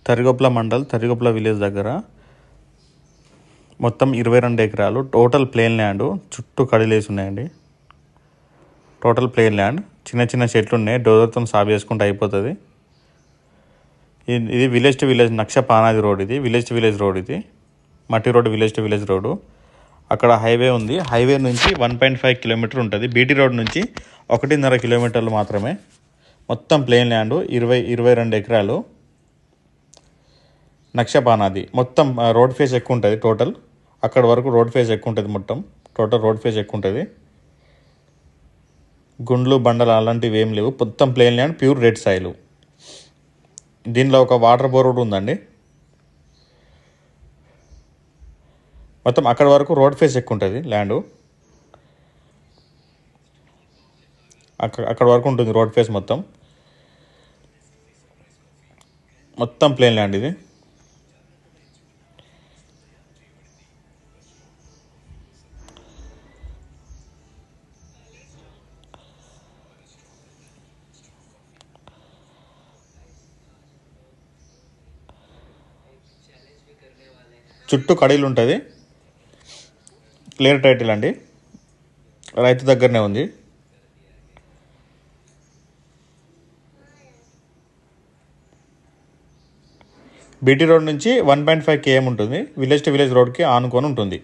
Tarigoppula mandal Tarigoppula village దగ్గర మొత్తం 22 ఎకరాలు టోటల్ ప్లేన్ ల్యాండ్, చుట్టూ కడిలేసి ఉన్నాయండి. టోటల్ ప్లేన్ ల్యాండ్, చిన్న చిన్న చెట్లు ఉన్నాయి, డోజర్తో సాగు చేసుకుంటే అయిపోతుంది. ఇది విలేజ్ టు విలేజ్ నక్ష పానాది రోడ్, ఇది విలేజ్ టు విలేజ్ రోడ్, ఇది మట్టి road, village to village road. అక్కడ హైవే ఉంది, హైవే నుంచి 1.5 కిలోమీటర్ ఉంటుంది. బీటీ రోడ్ నుంచి 1.5 కిలోమీటర్లు మాత్రమే. మొత్తం ప్లేన్ ల్యాండ్ 22 ఎకరాలు నక్షపానాది. మొత్తం రోడ్ ఫేస్ ఎక్కువ ఉంటుంది. టోటల్ అక్కడ వరకు రోడ్ ఫేస్ ఎక్కువ ఉంటుంది. మొత్తం టోటల్ రోడ్ ఫేస్ ఎక్కువ ఉంటుంది. గుండ్లు బండలు అలాంటివి ఏం లేవు. మొత్తం plain land, pure red soil. దీనిలో ఒక వాటర్ బోర్ కూడా ఉందండి. మొత్తం అక్కడ వరకు రోడ్ ఫేస్ ఎక్కువ ఉంటుంది. ల్యాండ్ అక్కడ వరకు ఉంటుంది రోడ్ ఫేస్. మొత్తం ప్లేన్ ల్యాండ్ ఇది. చుట్టూ కడీలు ఉంటుంది. క్లియర్ టైటిల్ అండి, రైతు దగ్గరనే ఉంది. బీటీ రోడ్ నుంచి 1.5 km ఉంటుంది. విలేజ్ టు విలేజ్ రోడ్కి ఆనుకొని ఉంటుంది.